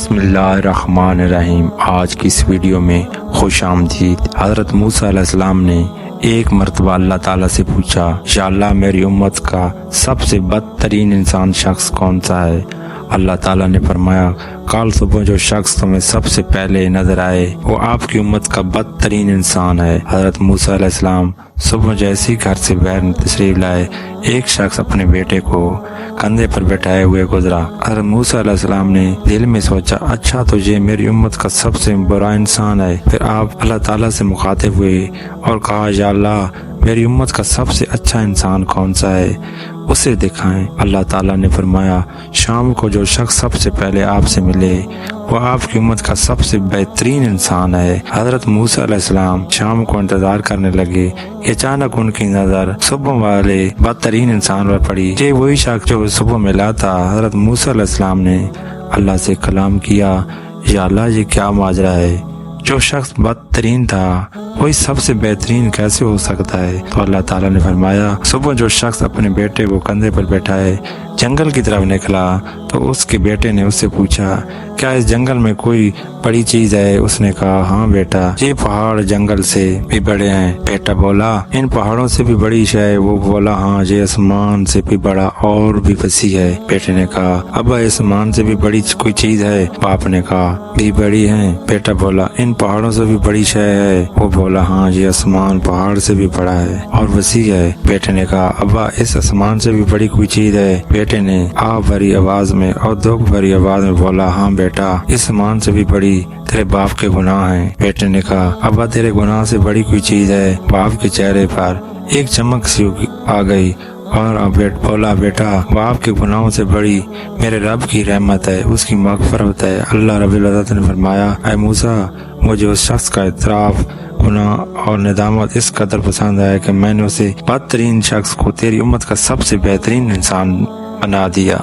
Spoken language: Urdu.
بسم اللہ الرحمن الرحیم۔ آج کی اس ویڈیو میں خوش آمدید۔ حضرت موسیٰ علیہ السلام نے ایک مرتبہ اللہ تعالیٰ سے پوچھا، یا اللہ میری امت کا سب سے بدترین انسان شخص کون سا ہے؟ اللہ تعالیٰ نے فرمایا، کل صبح جو شخص تمہیں سب سے پہلے نظر آئے وہ آپ کی امت کا بدترین انسان ہے۔ حضرت موسیٰ علیہ السلام صبح جیسے گھر سے باہر تشریف لائے، ایک شخص اپنے بیٹے کو کندھے پر بٹھائے ہوئے گزرا۔ حضرت موسیٰ علیہ السلام نے دل میں سوچا، اچھا تو یہ میری امت کا سب سے برا انسان ہے۔ پھر آپ اللہ تعالیٰ سے مخاطب ہوئے اور کہا، یا اللہ میری امت کا سب سے اچھا انسان کون سا ہے، اسے دکھائیں۔ اللہ تعالیٰ نے فرمایا، شام کو جو شخص سب سے پہلے آپ سے ملے وہ آپ کی امت کا سب سے بہترین انسان ہے۔ حضرت موسیٰ علیہ السلام شام کو انتظار کرنے لگے کہ اچانک ان کی نظر صبح والے بدترین انسان پر پڑی۔ یہ وہی شخص جو صبح ملا تھا۔ حضرت موسیٰ علیہ السلام نے اللہ سے کلام کیا، یا اللہ یہ کیا ماجرا ہے، جو شخص بدترین تھا وہی سب سے بہترین کیسے ہو سکتا ہے؟ تو اللہ تعالیٰ نے فرمایا، صبح جو شخص اپنے بیٹے کو کندھے پر بیٹھائے جنگل کی طرف نکلا تو اس کے بیٹے نے اس سے پوچھا، کیا اس جنگل میں کوئی بڑی چیز ہے؟ اس نے کہا، ہاں بیٹا، یہ پہاڑ جنگل سے بھی بڑے ہیں۔ بیٹا بولا، ان پہاڑوں سے بھی بڑی ہے؟ وہ بولا، ہاں یہ آسمان سے بھی بڑا اور بھی وسیع ہے۔ بیٹے نے کہا، ابا آسمان سے بھی بڑی کوئی چیز ہے؟ باپ نے کہا، بھی بڑی ہے۔ بیٹا بولا، ان پہاڑوں سے بھی بڑی ہے؟ وہ بولا، ہاں یہ آسمان پہاڑ سے بھی بڑا ہے اور وسیع ہے۔ بیٹے نے کہا، ابا اس آسمان سے بھی بڑی کوئی چیز ہے؟ بیٹے نے آہ بھری آواز میں اور دکھ بھری آواز میں بولا، ہاں بیٹا، اس آسمان سے بھی بڑی تیرے باپ کے گناہ ہیں۔ بیٹے نے کہا، ابا تیرے گناہ سے بڑی کوئی چیز ہے؟ باپ کے چہرے پر ایک چمک سی آ گئی اور بولا، بیٹا باپ کے گناہوں سے بڑی میرے رب کی رحمت ہے، اس کی مغفرت ہے۔ اللہ رب العزت نے فرمایا، اے موسیٰ، مجھے اس شخص کا اعتراف، گناہ اور ندامت اس قدر پسند ہے کہ میں نے اسے بدترین شخص کو تیری امت کا سب سے بہترین انسان بنا دیا۔